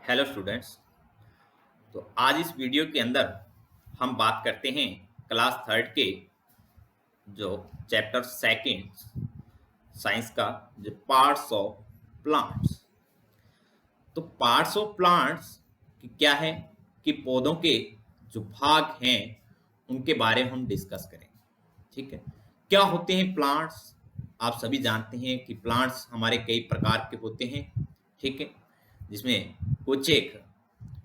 Hello students. तो आज इस वीडियो के अंदर हम बात करते हैं क्लास थर्ड के जो चैप्टर सेकंड साइंस का जो पार्ट्स ऑफ प्लांट्स। तो पार्ट्स ऑफ प्लांट्स क्या है कि पौधों के जो भाग हैं उनके बारे में हम डिस्कस करें। ठीक है, क्या होते हैं प्लांट्स? आप सभी जानते हैं कि प्लांट्स हमारे कई प्रकार के होते हैं। ठीक है, जिसमें कुछ एक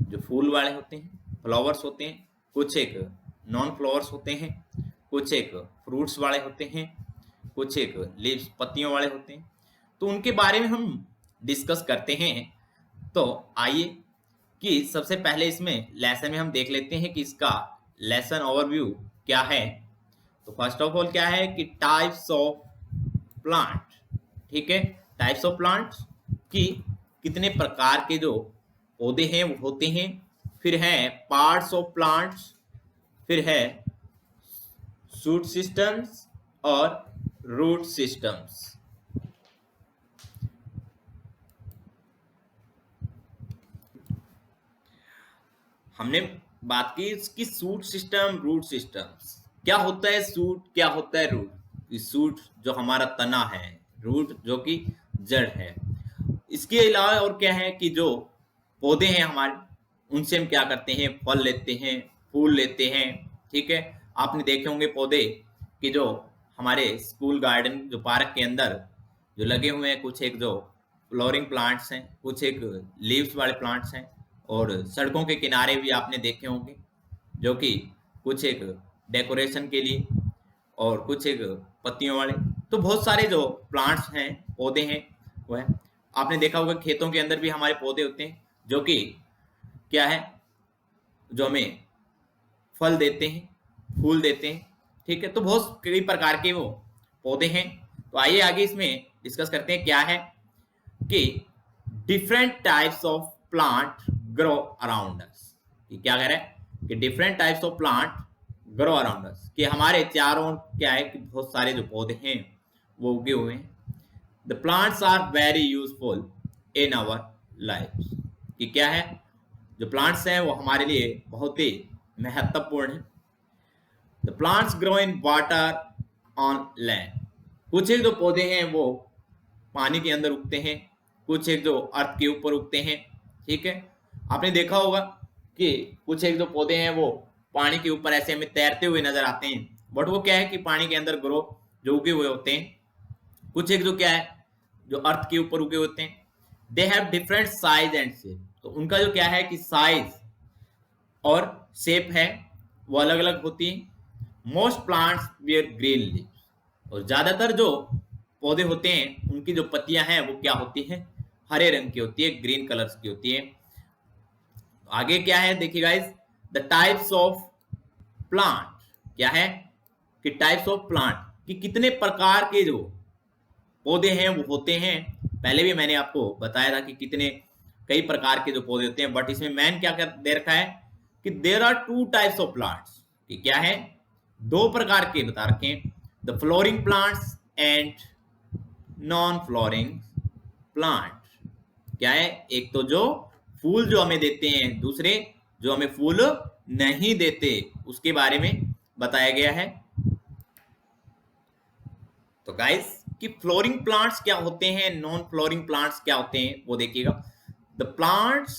जो फूल वाले होते हैं, फ्लावर्स होते हैं, कुछ एक नॉन फ्लावर्स होते हैं, कुछ एक फ्रूट्स वाले होते हैं, कुछ एक लीव्स पत्तियों वाले होते हैं। तो उनके बारे में हम डिस्कस करते हैं। तो आइए कि सबसे पहले इसमें लेसन में हम देख लेते हैं कि इसका लेसन ओवरव्यू क्या है। तो फर्स्ट ऑफ ऑल क्या है कि टाइप्स ऑफ प्लांट। ठीक है, टाइप्स ऑफ प्लांट की कितने प्रकार के जो पौधे हैं वो होते हैं। फिर है पार्ट्स ऑफ प्लांट्स, फिर है शूट सिस्टम्स और रूट सिस्टम्स। हमने बात की इसकी शूट सिस्टम, रूट सिस्टम्स। क्या होता है शूट, क्या होता है रूट? शूट जो हमारा तना है, रूट जो कि जड़ है। इसके अलावा और क्या है कि जो पौधे हैं हमारे, उनसे हम क्या करते हैं, फल लेते हैं, फूल लेते हैं। ठीक है, आपने देखे होंगे पौधे कि जो हमारे स्कूल गार्डन जो पार्क के अंदर जो लगे हुए हैं, कुछ एक जो फ्लोरिंग प्लांट्स हैं, कुछ एक लीव्स वाले प्लांट्स हैं, और सड़कों के किनारे भी आपने देखे होंगे जो कि कुछ एक डेकोरेशन के लिए और कुछ एक पत्तियों वाले। तो बहुत सारे जो प्लांट्स हैं, पौधे हैं वो है। आपने देखा होगा खेतों के अंदर भी हमारे पौधे होते हैं जो कि क्या है, जो हमें फल देते हैं, फूल देते हैं। ठीक है, तो बहुत कई प्रकार के वो पौधे हैं। तो आइए आगे इसमें डिस्कस करते हैं क्या है कि different types of plant grow around us. कि क्या कह रहा है कि different types of plant grow around us, कि हमारे चारों क्या है कि बहुत सारे जो पौधे हैं वो उगे हुए हैं। The plants are very useful in our life. कि क्या है, जो प्लांट्स हैं वो हमारे लिए बहुत ही महत्वपूर्ण है। The plants grow in water on land. कुछ एक जो पौधे हैं वो पानी के अंदर उगते हैं, कुछ एक जो अर्थ के ऊपर उगते हैं। ठीक है, आपने देखा होगा कि कुछ एक जो पौधे हैं वो पानी के ऊपर ऐसे हमें तैरते हुए नजर आते हैं, बट वो क्या है कि पानी के अंदर ग्रो जो उगे हुए होते हैं। कुछ एक जो क्या है, जो अर्थ के ऊपर उगे होते हैं। They have different size and shape. तो उनका जो क्या है कि साइज और शेप है वो अलग अलग होती है। Most plants wear green leaves. और ज्यादातर जो पौधे होते हैं उनकी जो पत्तियां हैं वो क्या होती हैं, हरे रंग की होती है, ग्रीन कलर्स की होती है। आगे क्या है देखिए guys, the types of plant. क्या है कि टाइप्स ऑफ प्लांट कि कितने प्रकार के जो पौधे हैं वो होते हैं। पहले भी मैंने आपको बताया था कि कितने कई प्रकार के जो पौधे होते हैं, बट इसमें मैंने क्या कर दे रखा है कि there are two types of plants. कि क्या है, दो प्रकार के बता रखे हैं, the flowering plants and non flowering plant. क्या है, एक तो जो फूल जो हमें देते हैं, दूसरे जो हमें फूल नहीं देते, उसके बारे में बताया गया है। तो गाइस कि फ्लोरिंग प्लांट्स क्या होते हैं, नॉन फ्लोरिंग प्लांट्स क्या होते हैं वो देखिएगा। The plants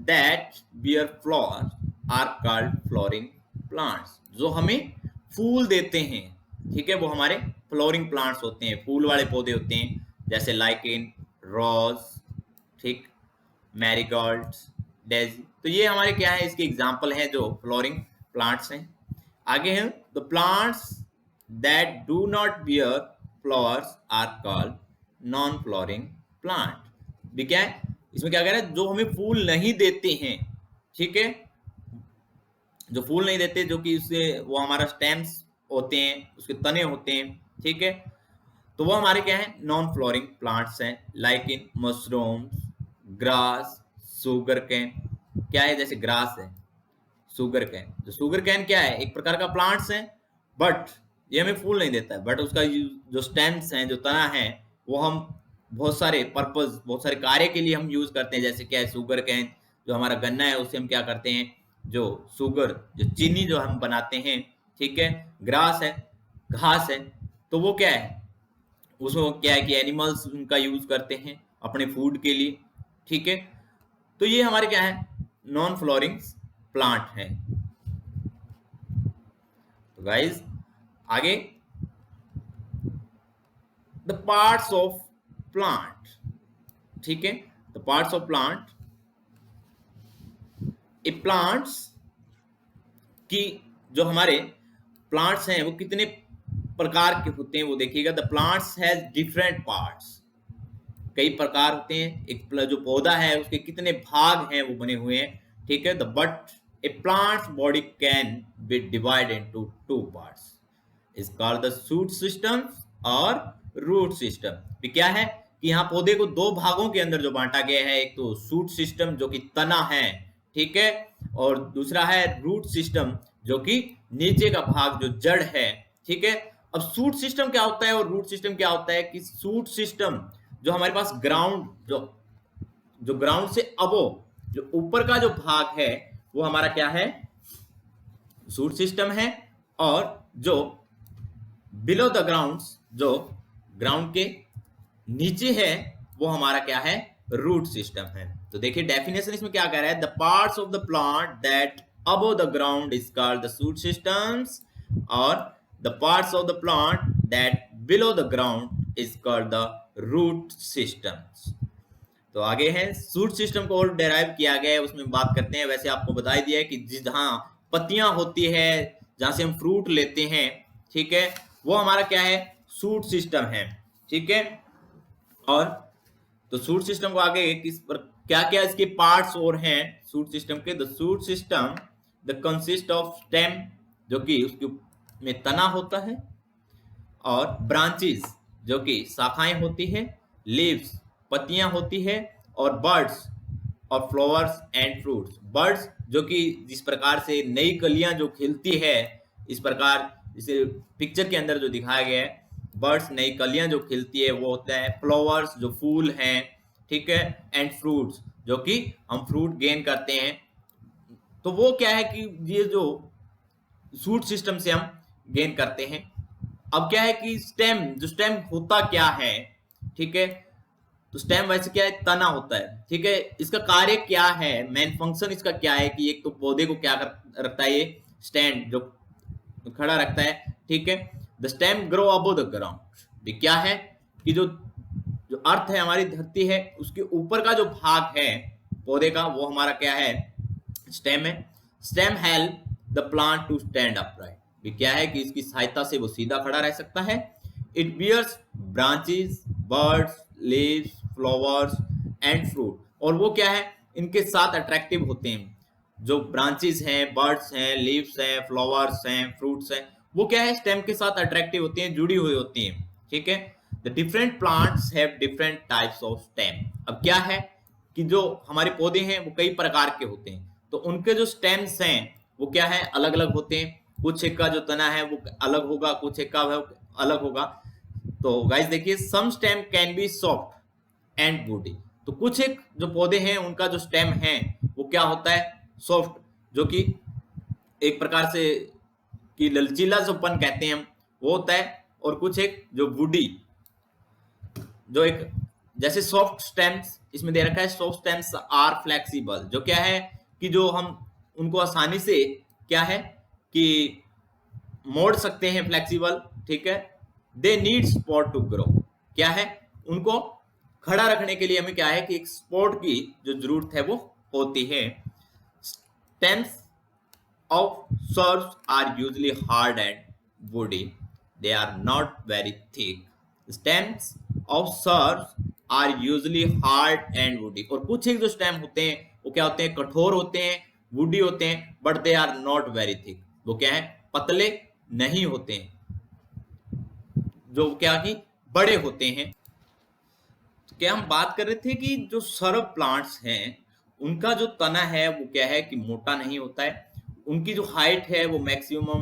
that bear flower are called flowering plants. जो हमें फूल देते हैं, ठीक है, वो हमारे फ्लोरिंग प्लांट्स होते हैं, फूल वाले पौधे होते हैं, जैसे लाइकेन, रोज, ठीक, मैरीगोल्ड, डेजी। तो ये हमारे क्या है, इसके एग्जाम्पल हैं जो फ्लोरिंग प्लांट्स हैं। आगे हैं the plants that do not bear flowers are called non flowering plant. भी क्या है, इसमें क्या कह रहा है, जो हमें फूल नहीं देते हैं। ठीक है, जो फूल नहीं देते, जो कि उससे वो हमारा स्टेम्स होते हैं, उसके तने होते हैं। ठीक है, तो वो हमारे क्या है, नॉन फ्लोरिंग प्लांट्स हैं, like in mushrooms, grass, sugar cane. क्या है, जैसे ग्रास है, सुगर कैन। तो सुगर कैन क्या है, एक प्रकार का प्लांट्स है, बट ये हमें फूल नहीं देता है, बट उसका जो स्टेम्स हैं, जो तना है, वो हम बहुत सारे पर्पस, बहुत सारे कार्य के लिए हम यूज करते हैं। जैसे क्या है, सुगर कैन जो हमारा गन्ना है उससे हम क्या करते हैं, जो शुगर, जो चीनी जो हम बनाते हैं, ठीक है, ग्रास है, घास है, तो वो क्या है, उसमें क्या है कि एनिमल्स उनका यूज करते हैं अपने फूड के लिए, ठीक है। तो ये हमारे क्या है, नॉन फ्लोरिंग प्लांट है। तो गाइस आगे, द पार्ट्स ऑफ प्लांट, ठीक है, the parts of plant, A plants की, जो हमारे प्लांट्स हैं वो कितने प्रकार के होते हैं वो देखिएगा। The plants has different parts, कई प्रकार होते हैं। एक जो पौधा है उसके कितने भाग हैं वो बने हुए हैं, ठीक है। The but A plants body can be divide into two parts, is called the shoot system और रूट सिस्टम। क्या है कि यहाँ पौधे को दो भागों के अंदर जो बांटा गया है, एक तो शूट सिस्टम जो कि तना है, ठीक है, और दूसरा है रूट सिस्टम जो कि नीचे का भाग जो जड़ है, ठीक है। अब शूट सिस्टम क्या होता है और रूट सिस्टम क्या होता है कि शूट सिस्टम जो हमारे पास ग्राउंड, जो ग्राउंड से अबो, जो ऊपर का जो भाग है वो हमारा क्या है, शूट सिस्टम है, और जो बिलो द ग्राउंड, जो ग्राउंड के नीचे है वो हमारा क्या है, रूट सिस्टम है। तो देखिए डेफिनेशन इसमें क्या कह रहा है, the parts of the plant that above the ground is called the shoot systems, और the parts of the plant that below the ground is called the root systems. तो आगे है, शूट सिस्टम को और डेराइव किया गया है, उसमें बात करते हैं। वैसे आपको बता ही दिया है कि जहां पत्तियां होती है, जहां से हम फ्रूट लेते हैं, ठीक है, वो हमारा क्या है, शूट सिस्टम है, ठीक है। और तो शूट सिस्टम को आगे किस पर क्या क्या इसके पार्ट्स और हैं शूट सिस्टम के। The shoot system the consist of stem, जो कि उसके में तना होता है, और ब्रांचेस जो कि शाखाएं होती है, लीव्स पत्तियां होती है, और बर्ड्स और फ्लावर्स एंड फ्रूट्स। बर्ड्स जो कि जिस प्रकार से नई कलियां जो खिलती है, इस प्रकार इसे पिक्चर के अंदर जो दिखाया गया है, बर्ड्स नई कलियां जो खिलती है वो होता है। फ्लावर्स जो फूल हैं, ठीक है, एंड फ्रूट्स जो कि हम फ्रूट गेन करते हैं। तो वो क्या है कि ये जो शूट सिस्टम से हम गेन करते हैं। अब क्या है कि स्टेम, जो स्टेम होता क्या है, ठीक है, तो स्टेम वैसे क्या है, तना होता है, ठीक है। इसका कार्य क्या है, मेन फंक्शन इसका क्या है कि एक तो पौधे को क्या रखता है, ये स्टैंड जो खड़ा रखता है, ठीक है। The stem grow above the ground, क्या है कि जो जो अर्थ है, हमारी धरती है, उसके ऊपर का जो भाग है पौधे का वो हमारा क्या है, स्टेम है। Stem help the plant to stand upright, क्या है कि इसकी सहायता से वो सीधा खड़ा रह सकता है। It bears branches, buds, leaves, flowers and fruit, और वो क्या है, इनके साथ अट्रैक्टिव होते हैं। जो ब्रांचेस हैं, बर्ड्स हैं, लीव्स हैं, फ्लावर्स हैं, फ्रूट्स हैं, वो क्या है, स्टेम के साथ अट्रैक्टिव होती हैं, जुड़ी हुई होती हैं, ठीक है। The different plants have different types of stem. अब क्या है कि जो हमारे पौधे हैं वो कई प्रकार के होते हैं, तो उनके जो स्टेम्स हैं वो क्या है, अलग अलग होते हैं। कुछ एक का जो तना है वो अलग होगा, कुछ एक का अलग होगा। तो गाइस देखिए, some stem can be soft and woody, तो कुछ एक जो पौधे हैं उनका जो स्टेम है वो क्या होता है, सॉफ्ट, जो कि एक प्रकार से कि लचीला जोपन कहते हैं हम, वो होता है। और कुछ एक जो वुडी, जो एक जैसे सॉफ्ट स्टेम्स इसमें दे रखा है, सॉफ्ट स्टेम्स आर फ्लेक्सिबल, जो क्या है कि जो हम उनको आसानी से क्या है कि मोड़ सकते हैं, फ्लेक्सिबल, ठीक है। They need support to grow, क्या है, उनको खड़ा रखने के लिए हमें क्या है कि एक स्पॉट की जो जरूरत है वो होती है। Stems of shrubs are usually hard and woody. They are not very thick. Stems of shrubs are usually hard and woody. और कुछ एक जो स्टेम होते हैं वो क्या होते हैं, कठोर होते हैं, वुडी होते हैं, but they are not very thick, वो क्या है, पतले नहीं होते हैं, जो क्या कि बड़े होते हैं। तो क्या हम बात कर रहे थे कि जो सरब प्लांट्स हैं उनका जो तना है वो क्या है कि मोटा नहीं होता है। उनकी जो हाइट है वो मैक्सिमम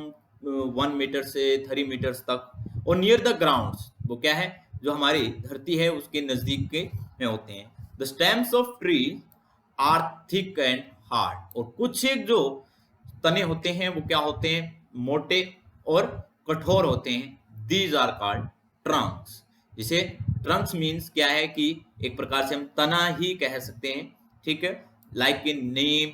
1 मीटर से 3 मीटर तक, और नियर द ग्राउंड वो क्या है, जो हमारी धरती है उसके नजदीक के में होते हैं। The stems of tree are thick and hard, और कुछ एक जो तने होते हैं वो क्या होते हैं, मोटे और कठोर होते हैं। These are called trunks. जिसे ट्रंक्स मीन्स क्या है कि एक प्रकार से हम तना ही कह सकते हैं, ठीक है। Like in Neem,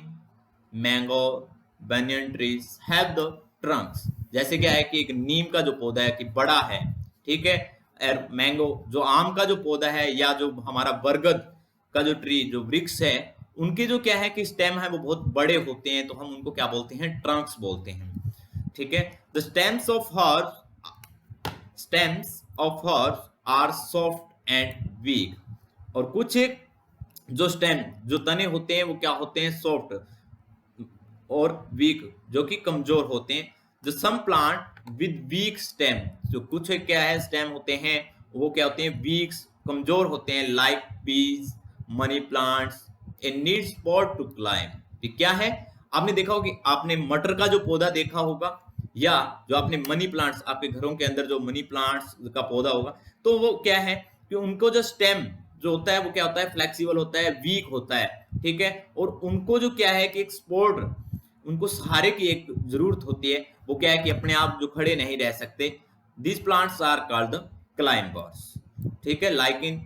mango, banyan trees have the Trunks. जैसे क्या है कि एक नीम का जो पौधा है कि बड़ा है, ठीक है, और मैंगो जो आम का जो पौधा है, या जो हमारा बरगद का जो ट्री जो वृक्ष है, उनके जो क्या है कि स्टेम है वो बहुत बड़े होते हैं, तो हम उनको क्या बोलते हैं, ट्रंक्स बोलते हैं, ठीक है। The stems of herbs are soft and weak, और कुछ एक जो स्टेम जो तने होते हैं वो क्या होते हैं, सॉफ्ट और वीक, जो कि कमजोर होते हैं। जो some plant with weak stem, जो कुछ क्या है स्टेम होते हैं वो क्या होते हैं, वीक, कमजोर होते हैं। Like peas, money plants, a need support to climb. क्या है, आपने देखा होगा कि आपने मटर का जो पौधा देखा होगा, या जो आपने मनी प्लांट्स, आपके घरों के अंदर जो मनी प्लांट्स का पौधा होगा, तो वो क्या है कि उनको जो स्टेम जो होता है वो क्या होता है, फ्लेक्सिबल होता है, वीक होता है, ठीक है। और उनको जो क्या है कि एक सपोर्ट, उनको सहारे की एक जरूरत होती है, वो क्या है कि अपने आप जो खड़े नहीं रह सकते। This plants are called the climbers, ठीक है। लाइक इन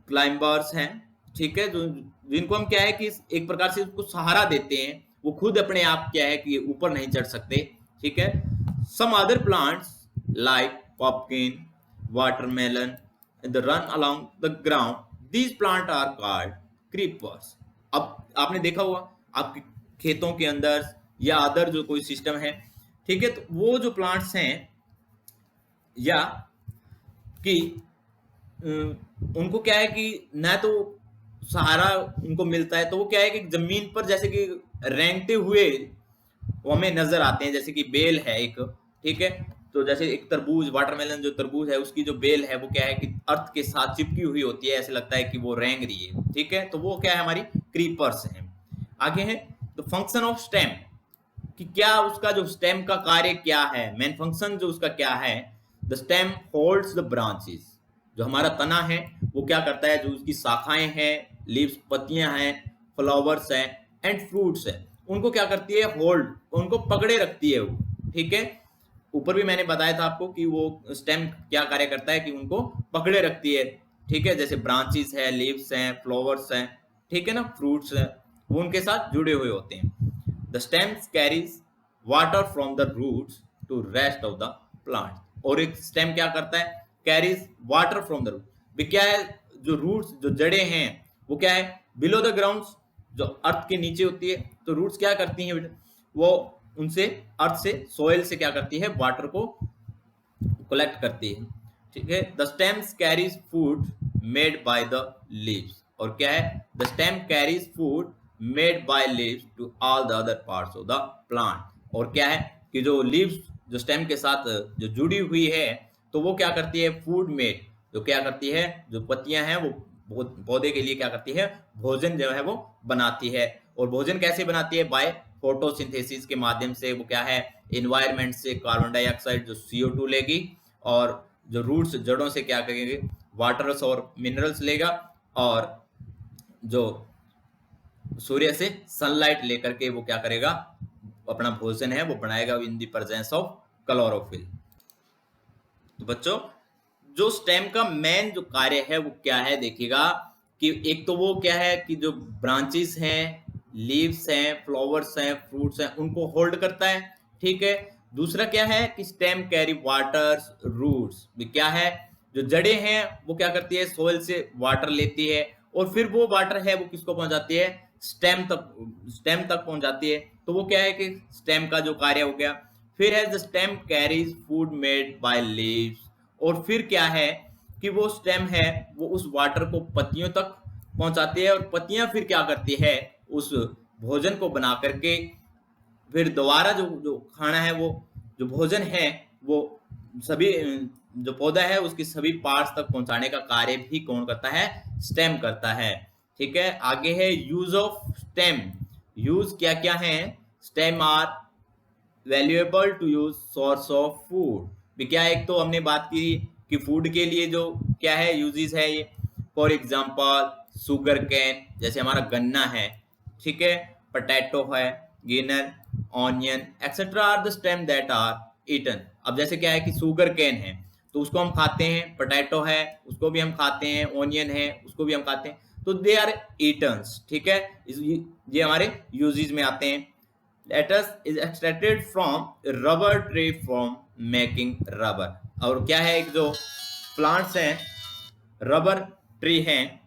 क्लाइंबर्स हैं, ठीक है, जो जिनको हम क्या है कि एक प्रकार से उसको सहारा देते हैं, वो खुद अपने आप क्या है कि ऊपर नहीं चढ़ सकते, ठीक है। Some other plants like pumpkin, watermelon, the run along the ground, these plant are called creepers. अब आपने देखा होगा आपके खेतों के अंदर या अदर जो कोई सिस्टम है, ठीक है, तो वो जो प्लांट्स हैं, या कि उनको क्या है कि ना तो सहारा उनको मिलता है, तो वो क्या है कि जमीन पर जैसे कि रेंगते हुए वो हमें नजर आते हैं। जैसे कि बेल है एक, ठीक है, तो जैसे एक तरबूज, वाटरमेलन जो तरबूज है उसकी जो बेल है वो क्या है कि अर्थ के साथ चिपकी हुई होती है, ऐसे लगता है कि वो रेंग रही है, ठीक है। तो वो क्या है, हमारी क्रीपर्स है। आगे है द फंक्शन ऑफ स्टेम, कि क्या उसका जो स्टेम का कार्य क्या है, मेन फंक्शन जो उसका क्या है। The stem holds the branches, जो हमारा तना है वो क्या करता है, जो उसकी शाखाएं हैं, लीव्स पत्तियां हैं, फ्लावर्स हैं एंड फ्रूट्स हैं, उनको क्या करती है, होल्ड, उनको पकड़े रखती है वो, ठीक है। ऊपर भी मैंने बताया था आपको कि वो स्टेम क्या कार्य करता है कि उनको पकड़े रखती है, ठीक है। जैसे ब्रांचेस है, लीव्स हैं, फ्लावर्स हैं, ठीक है ना, फ्रूट्स हैं, वो उनके साथ जुड़े हुए होते हैं। The stems carries water from the roots to rest of the plant, और एक स्टेम क्या करता है, carries water from the root. क्या है, जो रूट्स जो जड़ें हैं वो क्या है, बिलो द ग्राउंड, जो अर्थ के नीचे होती है, तो रूट्स क्या करती हैं बेटा, वो उनसे अर्थ से, सोयल से क्या करती है, वाटर को कलेक्ट करती है, ठीक है। The stems carries food made by the leaves, और क्या है, the stem carries food made by leaves to all the other parts of the plant, और क्या है कि जो लीव्स जो स्टेम के साथ जो जुड़ी हुई है, तो वो क्या करती है, फूड मेड, जो क्या करती है, जो पत्तियां हैं वो पौधे के लिए क्या करती है, भोजन जो है वो बनाती है। और भोजन कैसे बनाती है, बाय फोटोसिंथेसिस के माध्यम से। वो क्या है, एनवायरनमेंट से कार्बन डाइऑक्साइड जो CO2 लेगी, और जो रूट्स जड़ों से क्या करेंगे, वाटर्स और मिनरल्स लेगा, और जो सूर्य से सनलाइट लेकर के वो क्या करेगा, अपना भोजन है वो बनाएगा in the presence of chlorophyll. तो बच्चों, जो स्टेम का मेन जो कार्य है वो क्या है, देखिएगा कि एक तो वो क्या है कि जो ब्रांचेस हैं, लीव्स हैं, फ्लावर्स हैं, फ्रूट्स हैं, उनको होल्ड करता है, ठीक है। दूसरा क्या है कि स्टेम कैरी वाटर्स रूट्स, क्या है, जो जड़ें हैं वो क्या करती है, सोइल से वाटर लेती है, और फिर वो वाटर है वो किसको पहुंचाती है, स्टेम तक पहुंचाती है। तो वो क्या है कि स्टेम का जो कार्य हो गया। फिर है the stem carries food made by leaves, और फिर क्या है कि वो स्टेम है वो उस वाटर को पत्तियों तक पहुंचाती है, और पत्तियां फिर क्या करती है, उस भोजन को बना करके फिर दोबारा जो जो खाना है, वो जो भोजन है वो सभी जो पौधा है उसकी सभी पार्ट्स तक पहुंचाने का कार्य भी कौन करता है, स्टेम करता है, ठीक है। आगे है यूज ऑफ स्टेम। यूज क्या क्या है, stem are valuable to use source of food. भी क्या, एक तो हमने बात की कि फूड के लिए जो क्या है यूजेस है ये, फॉर एग्जांपल शुगर कैन, जैसे हमारा गन्ना है, ठीक है, पोटैटो है, ginger, onion etcetera are the stem that are eaten. अब जैसे क्या है कि शुगर केन है तो उसको हम खाते हैं, पोटैटो है उसको भी हम खाते हैं, ऑनियन है उसको भी हम खाते हैं, तो दे आर ईटन्स। ठीक है, ये हमारे यूजेज में आते हैं। Latex is extracted from rubber tree from making rubber. और क्या है, एक जो प्लांट्स हैं, रबर ट्री हैं,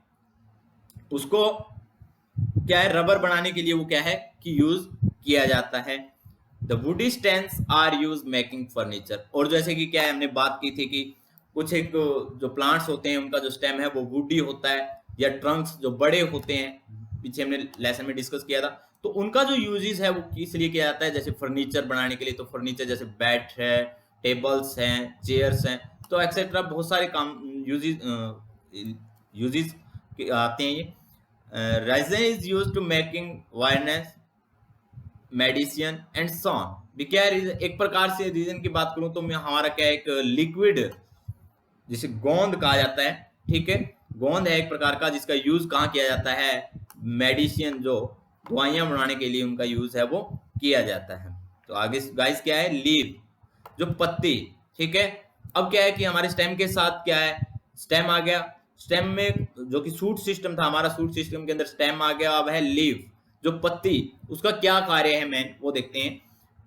उसको क्या है रबर बनाने के लिए वो क्या है कि यूज किया जाता है। The woody stems are use making furniture. और जैसे कि क्या है हमने बात की थी कि कुछ एक जो प्लांट्स होते हैं उनका जो स्टेम है वो वुडी होता है, या ट्रंक्स जो बड़े होते हैं, पीछे हमने लेसन में डिस्कस किया था, तो उनका जो यूजेस है वो किस लिए किया जाता है, जैसे फर्नीचर बनाने के लिए। तो फर्नीचर जैसे बेड है, टेबल्स हैं, चेयर्स हैं, तो एक्सेट्रा बहुत सारे काम यूजेस आते हैं ये। Resin is used to making varnishes, medicine and so on. भी क्या है, एक प्रकार से रीजन की बात करूं तो मैं हमारा क्या है, एक लिक्विड जिसे गोंद कहा जाता है। ठीक है, गोंद है एक प्रकार का जिसका यूज कहाँ किया जाता है, मेडिसिन जो दवाइयां बनाने के लिए उनका यूज है वो किया जाता है। तो आगे गाइस क्या है, लीव जो पत्ती। ठीक है, अब क्या है कि हमारे स्टेम के साथ क्या है, स्टेम आ गया, स्टेम में जो कि सूट सिस्टम था हमारा, सूट सिस्टम के अंदर स्टेम आ गया, अब है लीव जो पत्ती, उसका क्या कार्य है मेन वो देखते हैं।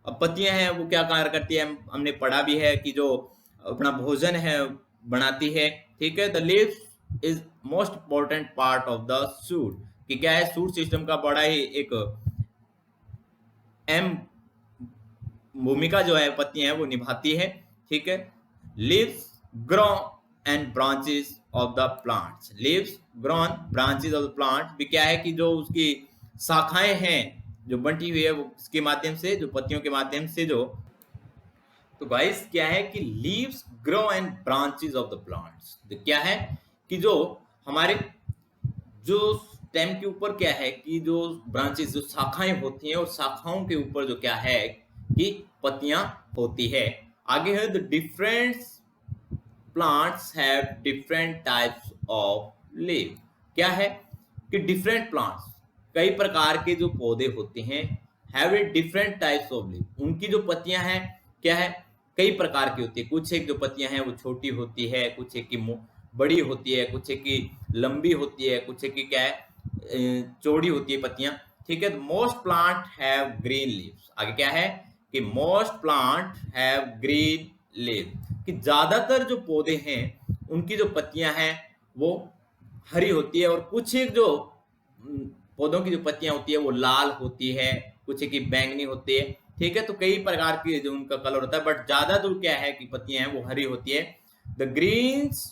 अब पत्तियां हैं वो क्या कार्य करती है, हमने पढ़ा भी है कि जो अपना भोजन है बनाती है। ठीक है, the leaves is most important part of the suit, कि क्या है सूट सिस्टम का बड़ा ही एक अहम भूमिका जो है पत्तियां हैं वो निभाती है। ठीक है, leaves grow and branches of the plants, leaves grown branches of the plant भी क्या है कि जो उसकी शाखाएं हैं जो बंटी हुई है वो इसके माध्यम से, जो पत्तियों के माध्यम से जो। तो गाइस क्या है कि leaves grow and branches of the plants, क्या है कि जो हमारे जो स्टेम के ऊपर क्या है कि जो ब्रांचेस जो शाखाएं होती हैं और शाखाओं के ऊपर जो क्या है कि पत्तियां होती है। आगे है the different plants have different types of leave. क्या है कि डिफरेंट प्लांट्स कई प्रकार के जो पौधे होते हैं, have a different types of leave, उनकी जो पत्तियां हैं क्या है कई प्रकार की होती है। कुछ एक जो पत्तियां हैं वो छोटी होती है, कुछ एक की बड़ी होती है, कुछ एक की लंबी होती है, कुछ एक की क्या है चौड़ी होती है पत्तियां। ठीक है, most plant have green leaves. आगे क्या है कि most plant have green leave, कि ज्यादातर जो पौधे हैं उनकी जो पत्तियां हैं वो हरी होती है, और कुछ एक जो पौधों की जो पत्तियां होती है वो लाल होती है, कुछ एक की बैंगनी होती है। ठीक है, तो कई प्रकार की जो उनका कलर होता है, बट ज्यादा जो क्या है कि पत्तियां हैं वो हरी होती है। The greens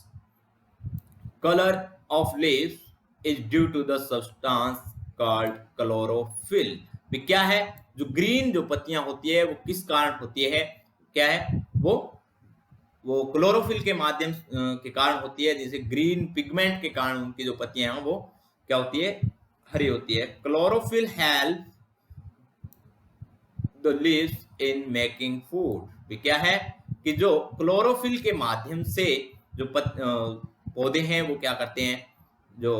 color of leaves is due to the substance called chlorophyll। भी क्या है जो ग्रीन जो पत्तियां होती है वो किस कारण होती है, क्या है वो क्लोरोफिल के माध्यम के कारण होती है, जैसे ग्रीन पिगमेंट के कारण उनकी जो पत्तियां हैं वो क्या होती है, हरी होती है। Chlorophyll help the leaves in making food. भी क्या है कि जो क्लोरोफिल के माध्यम से जो पौधे हैं वो क्या करते हैं, जो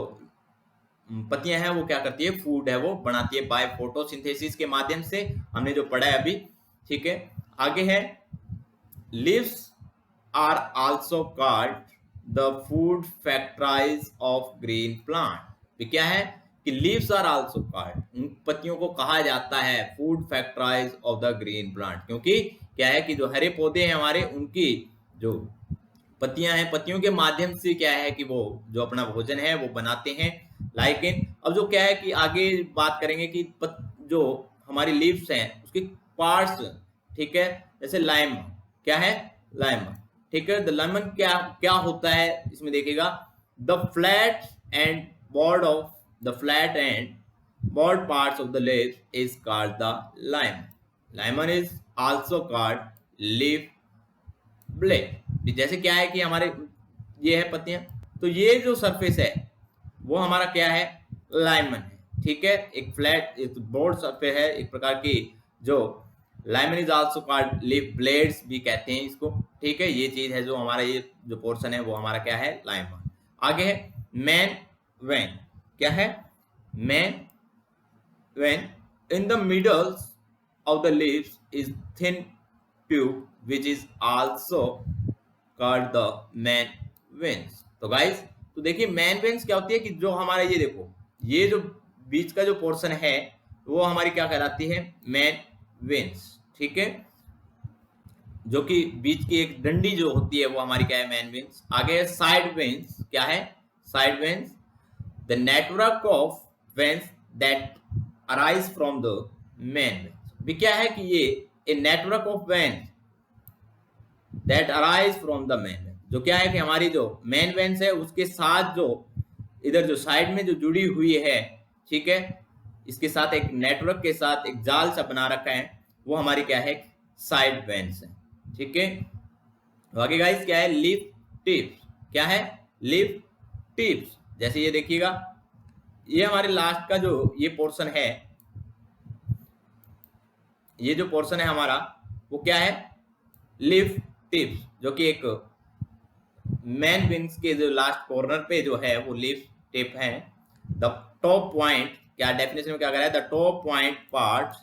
पत्तियां हैं वो क्या करती है, फूड है वो बनाती है बाय फोटोसिंथेसिस के माध्यम से, हमने जो पढ़ा है अभी। ठीक है, आगे है leaves are also called the food factories of green plant. क्या है कि लीव्स आर आल्सो कॉल्ड, उन पत्तियों को कहा जाता है food factories of the green plant, क्योंकि क्या है कि जो हरे पौधे हैं हमारे उनकी जो पत्तियां हैं, पत्तियों के माध्यम से क्या है कि वो जो अपना भोजन है वो बनाते हैं। लाइक अब जो क्या है कि आगे बात करेंगे कि जो हमारी लीव्स हैं उसके पार्ट्स। ठीक है, जैसे लाइम, क्या है लाइम। ठीक है, द लेमन क्या क्या होता है इसमें देखिएगा, the flat and board of the flat and board parts of the leaves is called the lime. Lyman is also called leaf blade. जैसे क्या है कि हमारे ये है पत्तियां, तो ये जो सरफेस है वो हमारा क्या है, लाइमन है। ठीक है, एक फ्लैट एक बोर्ड सरफेस है एक प्रकार की, जो Lyman is also called leaf blades भी कहते हैं इसको। ठीक है, ये चीज है जो हमारा ये जो पोर्शन है वो हमारा क्या है, लाइमन। आगे है मैन वेन। क्या है man when in the middle of the leaves is thin tube which is also called the main veins. तो गाइस, तो देखिए मेन वेन्स क्या होती है कि जो हमारा ये देखो, ये जो बीच का जो पोर्शन है वो हमारी क्या कहलाती है, मेन वेन्स, ठीक है, जो कि बीच की एक डंडी जो होती है वो हमारी क्या है, मेन वेन्स। आगे साइड वेन्स, क्या है, side veins, the network of veins that arise from the main veins. भी क्या है कि ये a network of veins that arise from the main veins, जो क्या है कि हमारी जो मेन वेन्स है उसके साथ जो इधर जो साइड में जो जुड़ी हुई है, ठीक है, इसके साथ एक नेटवर्क के साथ एक जाल सा बना रखा है, वो हमारी क्या है, साइड वेन्स है, ठीक है। तो आगे गाइस क्या है, लीफ टिप्स, क्या है, लीफ टिप्स। जैसे ये देखिएगा, ये हमारे लास्ट का जो ये पोर्शन है, ये जो पोर्शन है हमारा वो क्या है, लीफ टिप्स, जो कि एक मेन विंग्स के जो लास्ट कॉर्नर पे जो है वो लीफ टिप है। द टॉप पॉइंट, क्या डेफिनेशन में क्या कर रहा है, द टॉप पॉइंट पार्ट्स,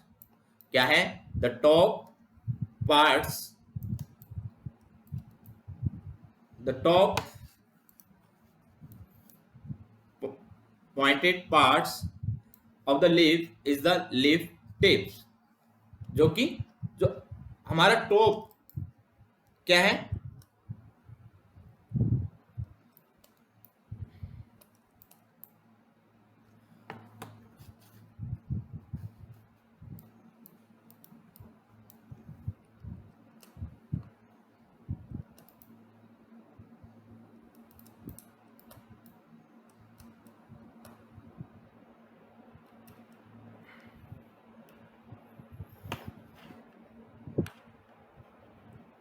क्या है, the top parts, the top pointed parts of the leaf is the leaf tips, जो कि जो हमारा टॉप क्या है,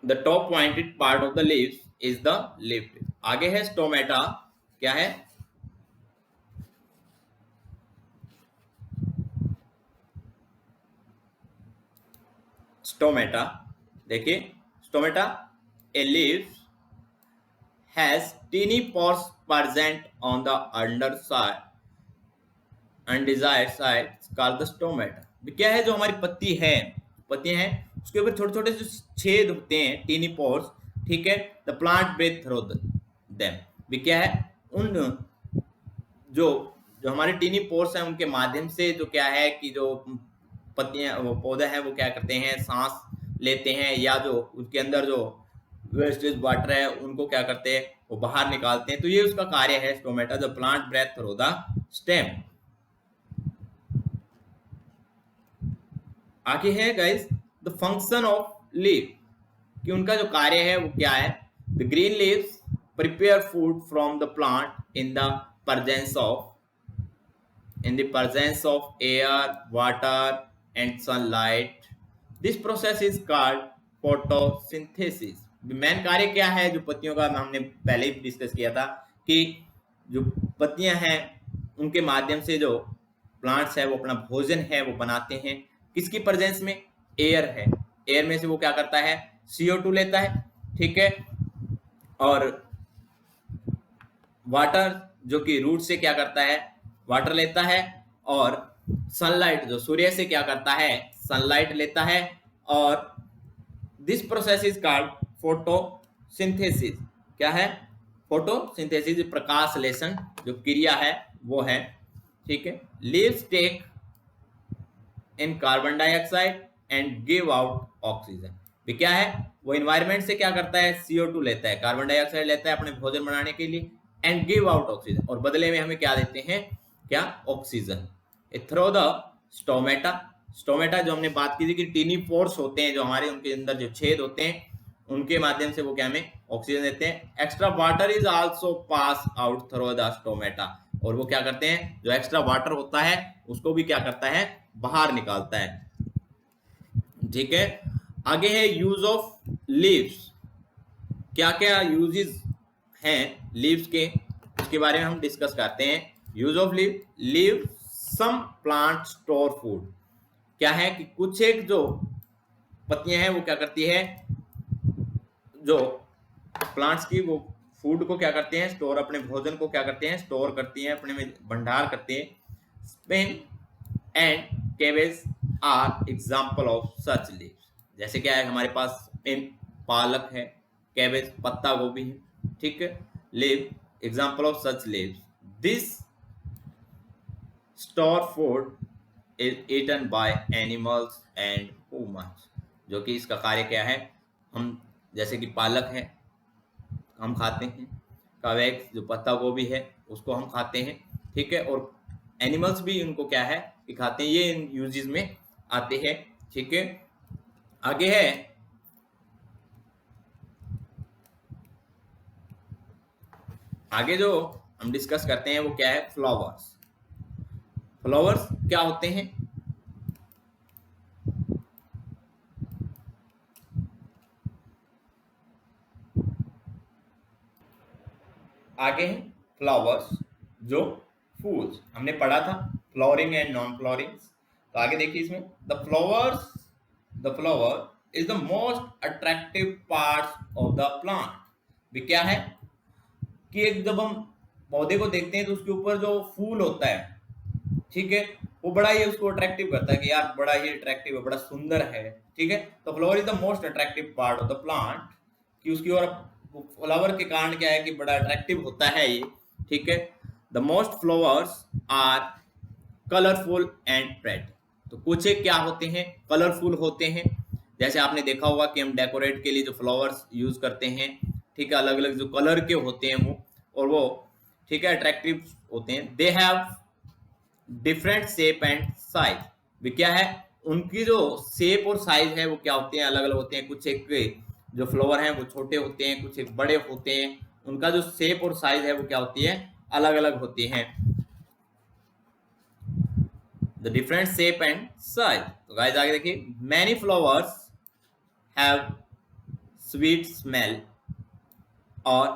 the top pointed part of the leaves is the leaf tip। आगे है स्टोमेटा, क्या है, स्टोमेटा, देखिए stomata, a leaf has teeny pores present on the underside undesired side called the stomata। क्या है, जो हमारी पत्ती है, पत्तियां हैं, उसके ऊपर छोटे छोटे जो छेद होते हैं, टीनी पोर्स, ठीक है, the plant breathe through them. भी क्या है, उन जो जो हमारे टीनी पोर्स हैं उनके माध्यम से जो क्या है कि जो पत्तियां, वो पौधे हैं वो क्या करते हैं, सांस लेते हैं, या जो उसके अंदर जो वेस्टेज वाटर है उनको क्या करते हैं, वो बाहर निकालते हैं। तो ये उसका कार्य है stomata, the plant breathe through the stem. आगे है guys the function of leaf, कि उनका जो कार्य है वो क्या है, the green leaves prepare food from the plant in the presence of air, water and sunlight। this process is called photosynthesis। Main कार्य क्या है जो पत्तियों का, हमने पहले ही डिस्कस किया था कि जो पत्तियां हैं उनके माध्यम से जो प्लांट्स है वो अपना भोजन है वो बनाते हैं, किसकी प्रेजेंस में, एयर है, एयर में से वो क्या करता है, CO2 लेता है, ठीक है, और वाटर जो कि रूट से क्या करता है, वाटर लेता है, और सनलाइट जो सूर्य से क्या करता है, सनलाइट लेता है, और this process is called photosynthesis. क्या है, फोटोसिंथेसिस, प्रकाशलेशन जो क्रिया है वो है, ठीक है। Leaves take in carbon dioxide and give out oxygen. भी क्या है, वो एनवायरनमेंट से क्या करता है, CO2 लेता है, कार्बन डाइऑक्साइड लेता है अपने भोजन बनाने के लिए, एंड गिव आउट ऑक्सीजन, और बदले में हमें क्या देते हैं, क्या, oxygen. Through the stomata, stomata जो हमने बात की थी कि टीनी पोर्स होते हैं जो हमारे, उनके अंदर जो छेद होते हैं उनके माध्यम से वो क्या हमें ऑक्सीजन देते हैं। Extra water is also pass out through the stomata, और वो क्या करते हैं, जो एक्स्ट्रा वाटर होता है उसको भी क्या करता है, बाहर निकालता है, ठीक है। आगे है यूज ऑफ लीव्स, क्या क्या यूजेस हैं लीव्स के, उसके बारे में हम डिस्कस करते हैं। Use of leave, leave some plant store food, क्या है कि कुछ एक जो पत्तियां हैं वो क्या करती है, जो प्लांट्स की वो फूड को क्या करते हैं, स्टोर, अपने भोजन को क्या करते हैं, स्टोर करती हैं, अपने में भंडार करते हैं। Spain and cabbage are example of such leaves. जैसे क्या है हमारे पास पालक है, कैबेज पत्ता गोभी है, ठीक है, leave example of such leaves. This store food is eaten by animals and humans. जो कि इसका कार्य क्या है, हम जैसे कि पालक है हम खाते हैं, कैबेज जो पत्ता गोभी है उसको हम खाते हैं, ठीक है, और एनिमल्स भी उनको क्या है कि खाते हैं. ये इन यूजेस में आते हैं, ठीक है. आगे है आगे जो हम डिस्कस करते हैं वो क्या है, फ्लावर्स. फ्लावर्स क्या होते हैं, आगे हैं फ्लावर्स जो फूल्स हमने पढ़ा था, फ्लावरिंग एंड नॉन फ्लावरिंग. तो आगे देखिए इसमें the flower is the most attractive part of the plant. भी क्या है कि एक जब हम पौधे को देखते हैं तो उसके ऊपर जो फूल होता है, ठीक है, वो बड़ा ही उसको अट्रैक्टिव करता है कि यार बड़ा ही अट्रैक्टिव है, बड़ा सुंदर है, ठीक है. तो flower is the most attractive part of the plant, कि उसकी और फ्लावर के कारण क्या है कि बड़ा अट्रैक्टिव होता है ये, ठीक है. The most flowers are colourful and pretty. तो कुछ एक क्या होते हैं, कलरफुल होते हैं. जैसे आपने देखा होगा कि हम डेकोरेट के लिए जो फ्लावर्स यूज करते हैं, ठीक है, अलग अलग जो कलर के होते हैं वो, और वो ठीक है अट्रैक्टिव होते हैं. They have different shape and size. भी क्या है, उनकी जो शेप और साइज है वो क्या होते हैं, अलग अलग होते हैं. कुछ एक जो फ्लावर हैं वो छोटे होते हैं, कुछ एक बड़े होते हैं. उनका जो शेप और साइज है वो क्या होती है, अलग अलग होती हैं. The different shape and size. तो गाइस आगे देखिए, many flowers have sweet smell और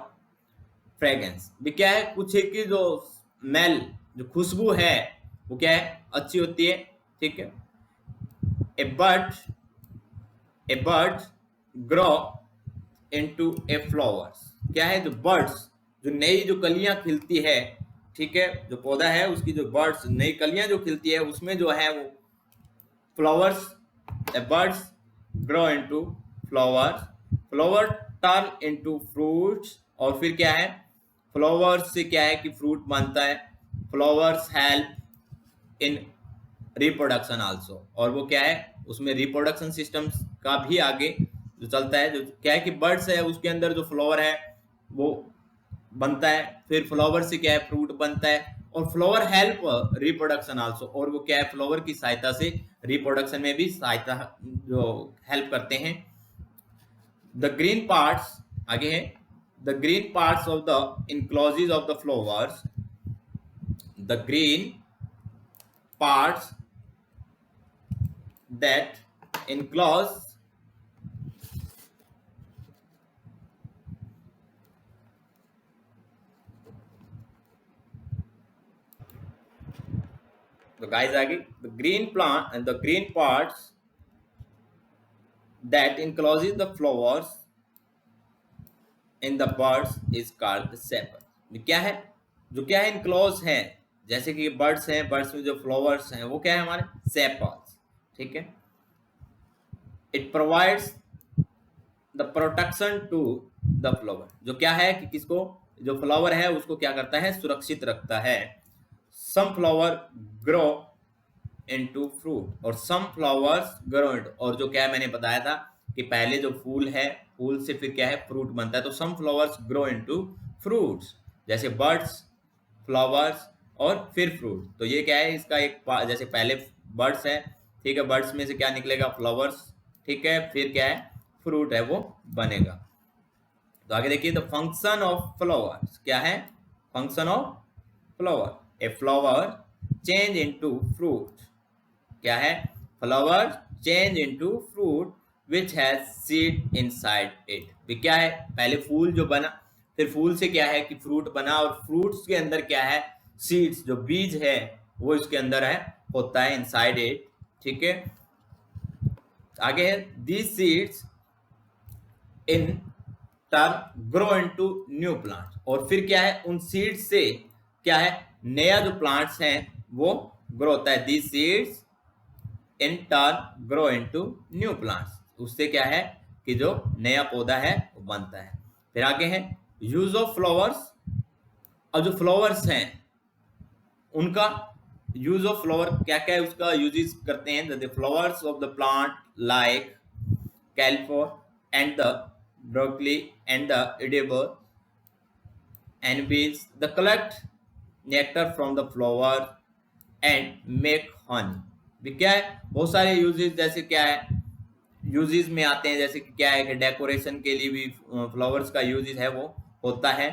फ्रेग्रेंस. भी क्या है, कुछ एक की जो स्मेल जो खुशबू है वो क्या है, अच्छी होती है, ठीक है. ए बर्ड ग्रो इनटू ए फ्लावर्स. क्या है, जो बर्ड्स जो नई जो कलियां खिलती है, ठीक है, जो पौधा है उसकी जो बर्ड्स नई कलियां जो खिलती है उसमें जो है वो flowers, a buds grow into flowers. Flower turn into fruits. और फिर क्या है, फ्लावर्स से क्या है कि फ्रूट बनता है. Flowers help in reproduction also. और वो क्या है, उसमें रिप्रोडक्शन सिस्टम का भी आगे जो चलता है. जो क्या है कि बर्ड्स है उसके अंदर जो फ्लावर है वो बनता है, फिर फ्लावर से क्या है फ्रूट बनता है. और फ्लावर हेल्प रिप्रोडक्शन आल्सो. और वो क्या है, फ्लावर की सहायता से रिप्रोडक्शन में भी सहायता जो हेल्प करते हैं. द ग्रीन पार्ट्स, आगे है, the green parts of the encloses of the flowers. The green parts that enclose the guys आगे, the green plant and the green parts that encloses the flowers in the buds is called the sepals. क्या है, जो क्या है enclose है, जैसे कि birds हैं, बर्ड्स में जो फ्लावर्स हैं वो क्या है हमारे सेपल्स, ठीक है. It provides the protection to the flower. जो क्या है कि किसको, जो फ्लावर है उसको क्या करता है, सुरक्षित रखता है. Some flower grow into fruit और सम फ्लावर्स ग्रो इनटू. और जो क्या है मैंने बताया था कि पहले जो फूल है, फूल से फिर क्या है फ्रूट बनता है. तो some flowers grow into fruits, जैसे बर्ड्स, फ्लावर्स और फिर फ्रूट. तो ये क्या है, इसका एक जैसे पहले बर्ड्स है, ठीक है, बर्ड्स में से क्या निकलेगा, फ्लावर्स, ठीक है, फिर क्या है फ्रूट है वो बनेगा. तो आगे देखिए, द फंक्शन ऑफ फ्लावर्स. क्या है function of flower, a flower change into fruit. क्या है, flower change into fruit which has seed inside it. भी क्या है, पहले फूल जो बना, फिर फूल से क्या है कि फ्रूट बना, और फ्रूट्स के अंदर क्या है, सीड्स जो बीज है वो इसके अंदर है, होता है इनसाइड इट, ठीक है. आगे है, these seeds in turn grow into new plant. और फिर क्या है, उन सीड्स से क्या है नया जो प्लांट्स हैं वो ग्रो होता है. These seeds in turn grow into new plants, उससे क्या है कि जो नया पौधा है वो बनता है। फिर आगे है यूज ऑफ फ्लावर्स, और जो फ्लावर्स हैं उनका यूज ऑफ फ्लावर क्या क्या है, उसका यूजेस करते हैं। The flowers of the plant like cauliflower and the broccoli and the edible and bees the collect nectar from the flower and make honey। भी क्या है, बहुत सारे यूजेस, जैसे क्या है यूजेस में आते हैं, जैसे कि क्या है कि डेकोरेशन के लिए भी फ्लावर्स का यूजेस है वो होता है।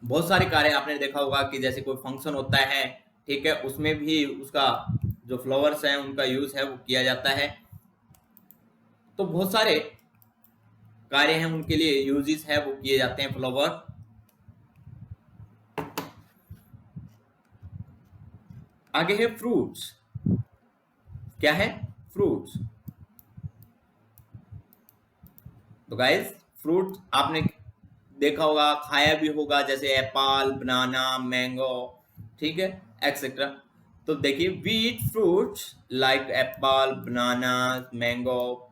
बहुत सारे कार्य आपने देखा होगा कि जैसे कोई फंक्शन होता है, ठीक है, उसमें भी उसका जो फ्लावर्स हैं उनका यूज है वो किया जाता है। तो बहुत सारे कार्य हैं उनके लिए यूजेस है वो किए जाते हैं फ्लावर। आगे है फ्रूट्स, क्या है फ्रूट्स। तो गाइस फ्रूट आपने देखा होगा, खाया भी होगा, जैसे एप्पल, बनाना, मैंगो, ठीक है, एक्सेट्रा। तो देखिए we eat fruits like apple, banana, mango,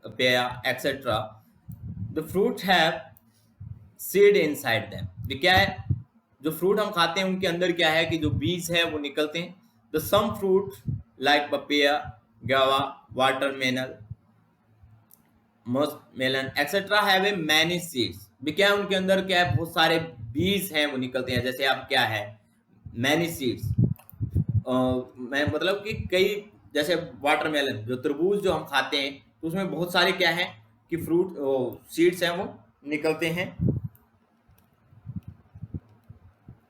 pear etcetera. The fruit have seed inside them. क्या है, जो फ्रूट हम खाते हैं उनके अंदर क्या है कि जो बीज है वो निकलते हैं। The some fruit like papaya, guava, watermelon, melon etcetera have a many seeds. भी क्या है, उनके अंदर क्या है बहुत सारे बीज हैं वो निकलते हैं। जैसे आप क्या है मैनी सीड्स, मैं मतलब कि कई, जैसे वाटरमेलन जो तरबूज जो हम खाते हैं तो उसमें बहुत सारे क्या है कि फ्रूट सीड्स हैं वो निकलते हैं।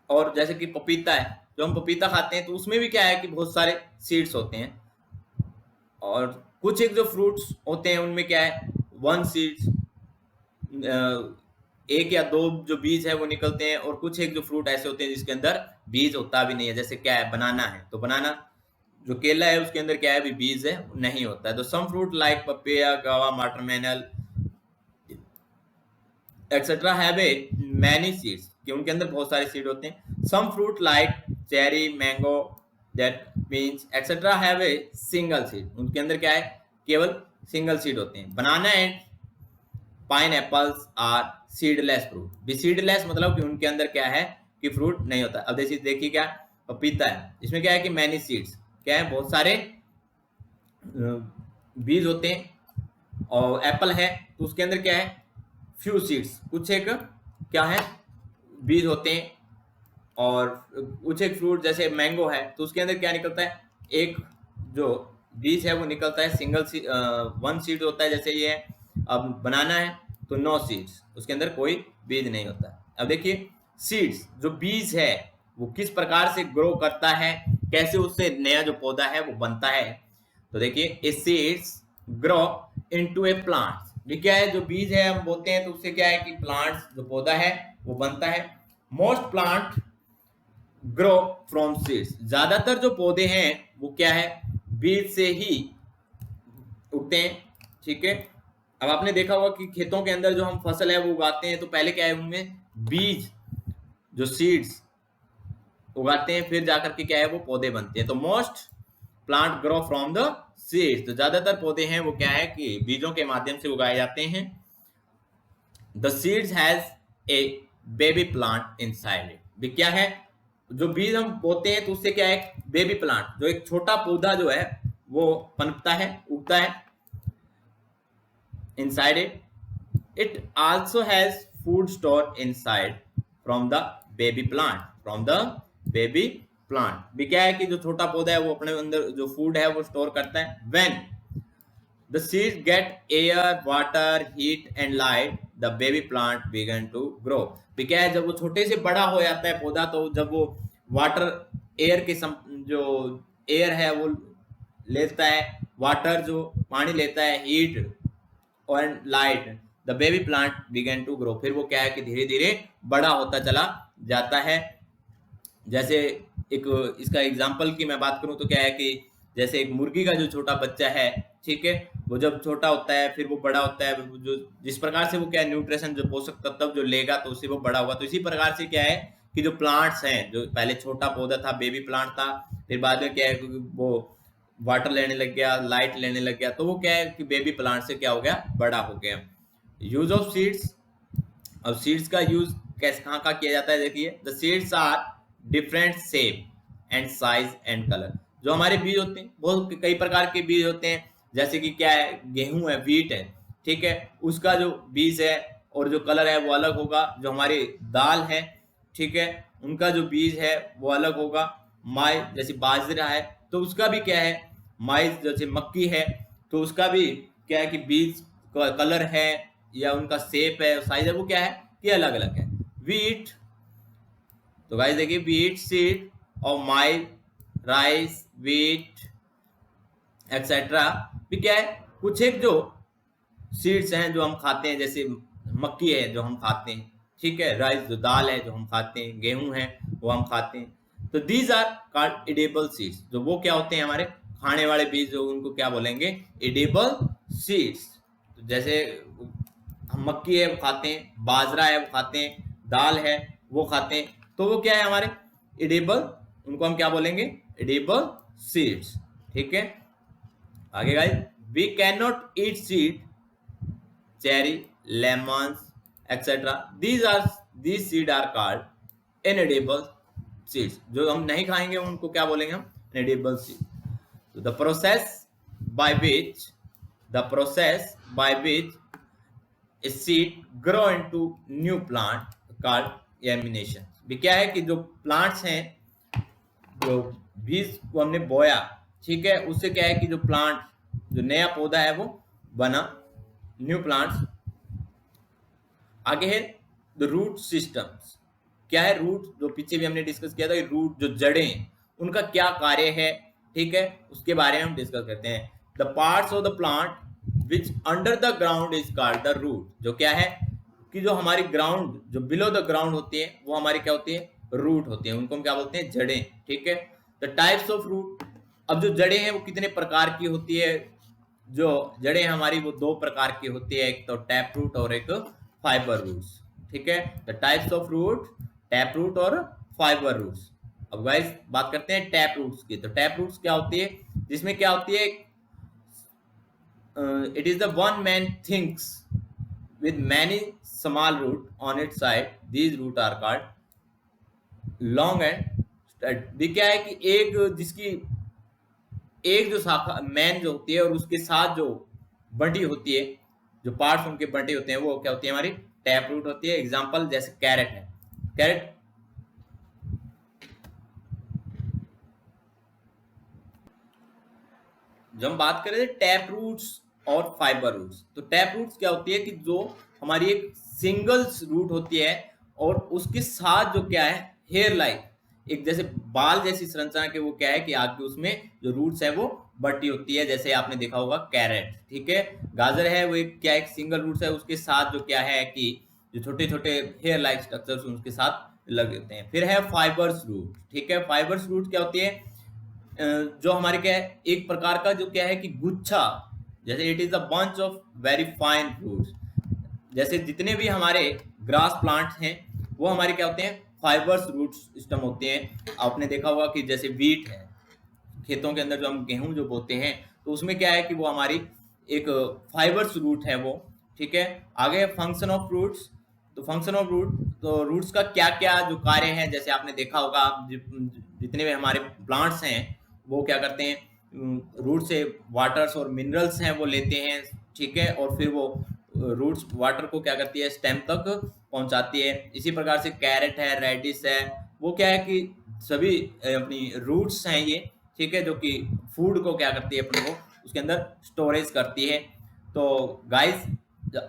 और जैसे कि पपीता है, जो हम पपीता खाते हैं तो उसमें भी क्या है कि बहुत सारे सीड्स होते हैं। और कुछ एक जो फ्रूट्स होते हैं उनमें क्या है वन सीड्स, एक या दो जो बीज है वो निकलते हैं। और कुछ एक जो फ्रूट ऐसे होते हैं जिसके अंदर बीज होता भी नहीं है, जैसे क्या है बनाना है, तो बनाना जो केला है उसके अंदर क्या है भी बीज है नहीं होता है। तो सम fruit like papaya, guava, watermelon etcetera have a many seeds, कि उनके अंदर बहुत सारे सीड होते हैं। Some fruit like cherry, mango, that means etcetera have a single seed, उनके अंदर क्या है केवल सिंगल सीड होते हैं। Banana and pineapples are seedless fruit. भी सीडलेस मतलब कि उनके अंदर क्या है कि फ्रूट नहीं होता। अब देखिए क्या पपीता है, इसमें क्या है कि मैनी सीड्स, क्या है बहुत सारे बीज होते हैं। और एप्पल है तो उसके अंदर क्या है फ्यू सीड्स, कुछ एक क्या है बीज होते हैं। और कुछ एक फ्रूट जैसे मैंगो है तो उसके अंदर क्या निकलता है, एक जो बीज है वो निकलता है, सिंगल वन सीड होता है जैसे ये है। अब बनाना है तो नो सीड्स, उसके अंदर कोई बीज नहीं होता। अब देखिए सीड्स जो बीज है वो किस प्रकार से ग्रो करता है, कैसे उससे नया जो पौधा है वो बनता है। तो देखिए ए सीड्स ग्रो इनटू ए प्लांट। ये क्या है जो बीज है हम बोलते हैं तो उससे क्या है कि प्लांट्स जो पौधा है वो बनता है। Most plant grow from seeds, ज्यादातर जो पौधे हैं वो क्या है बीज से ही उगते हैं, ठीक है। अब आपने देखा होगा कि खेतों के अंदर जो हम फसल है वो उगाते हैं तो पहले क्या है उनमें बीज जो सीड्स उगाते हैं, फिर जाकर के क्या है वो पौधे बनते हैं। तो most plant grow from the seeds, तो ज्यादातर पौधे हैं वो क्या है कि बीजों के माध्यम से उगाए जाते हैं। The seeds has a baby plant inside it. भी क्या है जो बीज हम बोते हैं तो उससे क्या है बेबी प्लांट, जो एक छोटा पौधा जो है वो पनपता है, उगता है inside it. It also has food store inside from the baby plant, from the baby plant. भी क्या है कि जो छोटा पौधा है वो अपने अंदर जो फूड है वो स्टोर करता है। When the seeds get air, water, heat and light, the baby plant begin to grow. भी क्या है जब वो छोटे से बड़ा हो जाता है पौधा, तो जब वो वाटर एयर के जो एयर है वो लेता है, वाटर जो पानी लेता है, हीट और light, the baby plant begin to grow. फिर वो क्या है कि धीरे धीरे बड़ा होता चला जाता है। जैसे एक इसका एग्जांपल की मैं बात करूं तो क्या है कि जैसे एक मुर्गी का जो छोटा बच्चा है, ठीक है, वो जब छोटा होता है फिर वो बड़ा होता है, जो जिस प्रकार से वो क्या है न्यूट्रिशन जो पोषक तत्व जो लेगा तो उससे वो बड़ा होगा। तो इसी प्रकार से क्या है कि जो प्लांट्स हैं, जो पहले छोटा पौधा था, बेबी प्लांट था, फिर बाद में क्या है कि वो वाटर लेने लग गया, लाइट लेने लग गया, तो वो क्या है कि बेबी प्लांट से क्या हो गया, बड़ा हो गया। Use of seeds. अब सीड्स का यूज कैसे कहाँ कहाँ किया जाता है, देखिए the seeds are different shape and size and colour. जो हमारे बीज होते हैं, बहुत कई प्रकार के बीज होते हैं, जैसे कि क्या है, गेहूं है, व्हीट है, ठीक है, उसका जो बीज है और जो कलर है वो अलग होगा। जो हमारी दाल है, ठीक है, उनका जो बीज है वो अलग होगा। माई जैसे बाजरा है तो उसका भी क्या है, माई जैसे मक्की है तो उसका भी क्या है कि बीज का कलर है या उनका शेप है, साइज है, वो क्या है कि अलग अलग है। वीट, तो गाइस देखिए वीट सीड और माई, राइस, वीट एक्सेट्रा भी क्या है, कुछ एक जो सीड्स हैं जो हम खाते हैं, जैसे मक्की है जो हम खाते हैं, ठीक है, राइस जो दाल है जो हम खाते हैं, गेहूं है वो हम खाते हैं। तो these are called edible seeds. जो वो क्या होते हैं, हमारे खाने वाले बीज, जो उनको क्या बोलेंगे, एडिबल सीड्स। तो जैसे हम मक्की है वो खाते हैं, बाजरा है वो खाते हैं, दाल है वो खाते हैं, तो वो क्या है हमारे एडिबल, उनको हम क्या बोलेंगे, एडिबल सीड्स, ठीक है। आगे guys, we can not eat seed, cherry, lemons, etc. These seed are called inedible seeds. जो हम नहीं खाएंगे उनको क्या बोलेंगे हम, inedible seed. So the process by which a seed grow into new plant called germination. भी क्या है कि जो प्लांट्स हैं, जो बीज को हमने बोया, ठीक है, उससे क्या है कि जो प्लांट, जो नया पौधा है वो बना, न्यू प्लांट्स। आगे है द रूट सिस्टम्स। क्या है रूट, जो पीछे भी हमने डिस्कस किया था कि रूट जो जड़ें, उनका क्या कार्य है, ठीक है, उसके बारे में हम डिस्कस करते हैं। The parts of the plant which under the ground is called the root. जो क्या है कि जो हमारी ग्राउंड, जो बिलो द ग्राउंड होती है, वो हमारी क्या होती है, रूट होती है, उनको हम क्या बोलते हैं, जड़ें, ठीक है। The types of root. अब जो जड़ें हैं वो कितने प्रकार की होती है, जो जड़ें हमारी वो दो प्रकार की होती है, एक तो टैप रूट और एक फाइबर रूट्स, ठीक है। The types of root, tap root और फाइबर रूट्स। अब गाइस बात करते हैं टैप रूट्स की। तो टैप रूट्स क्या होती है, जिसमें क्या होती है, it is the one man things with many small root on its side. These root are called long and भी क्या है कि एक जिसकी एक जो शाखा मैन जो होती है और उसके साथ जो बंटी होती है, जो पार्ट्स उनके बंटे होते हैं, वो क्या होती है, हमारी टैप रूट होती है। एग्जांपल जैसे कैरेट है, कैरेट जब हम बात करें टैप रूट्स और फाइबर रूट्स, तो टैप रूट्स क्या होती है कि जो हमारी एक सिंगल रूट होती है और उसके साथ जो क्या है, हेयर लाइक, एक जैसे बाल जैसी संरचना के वो क्या है कि आगे उसमें जो रूट्स है वो बटी होती है। जैसे आपने देखा होगा कैरेट, ठीक है, गाजर है वो एक क्या, एक सिंगल रूट्स है, उसके साथ जो क्या है कि जो छोटे छोटे हेयर लाइक स्ट्रक्चर्स उसके साथ लगे होते हैं। फिर है फाइबर्स रूट, ठीक है। फाइबर्स रूट क्या होती है, जो हमारे क्या है, एक प्रकार का जो क्या है कि गुच्छा, जैसे it is a bunch of very fine fruits. जैसे जितने भी हमारे ग्रास प्लांट्स हैं वो हमारे क्या होते हैं, फाइबर्स रूट सिस्टम होते हैं। आपने देखा होगा कि जैसे वीट है, खेतों के अंदर जो हम गेहूं जो बोते हैं, तो उसमें क्या है कि वो हमारी एक फाइबर्स रूट है वो, ठीक है। आगे फंक्शन ऑफ रूट्स। तो फंक्शन ऑफ रूट, तो रूट्स का क्या क्या जो कार्य है, जैसे आपने देखा होगा जितने भी हमारे प्लांट्स हैं वो क्या करते हैं, रूट से वाटर्स और मिनरल्स हैं वो लेते हैं, ठीक है, और फिर वो रूट्स वाटर को क्या करती है, स्टेम तक पहुंचाती है। इसी प्रकार से कैरेट है, रेडिस है, वो क्या है कि सभी अपनी रूट्स हैं ये, ठीक है, जो कि फूड को क्या करती है, अपने को उसके अंदर स्टोरेज करती है। तो गाइस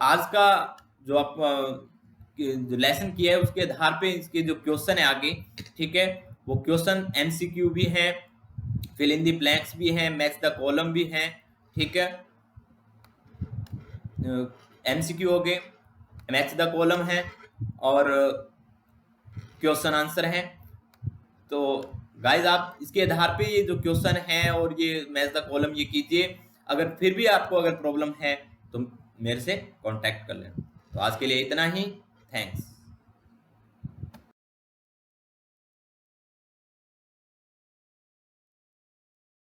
आज का जो आप जो लेसन किया है उसके आधार पे इसके जो क्वेश्चन है आगे, ठीक है, वो क्वेश्चन एमसीक्यू भी है, फिल इन द ब्लैंक्स भी हैं, मैच द कॉलम भी हैं, ठीक है। एमसीक्यू हो गए, मैच द कॉलम है और क्वेश्चन आंसर है। तो गाइज आप इसके आधार पे ये जो क्वेश्चन है और ये मैच द कॉलम ये कीजिए। अगर फिर भी आपको अगर प्रॉब्लम है तो मेरे से कांटेक्ट कर लें। तो आज के लिए इतना ही, थैंक्स।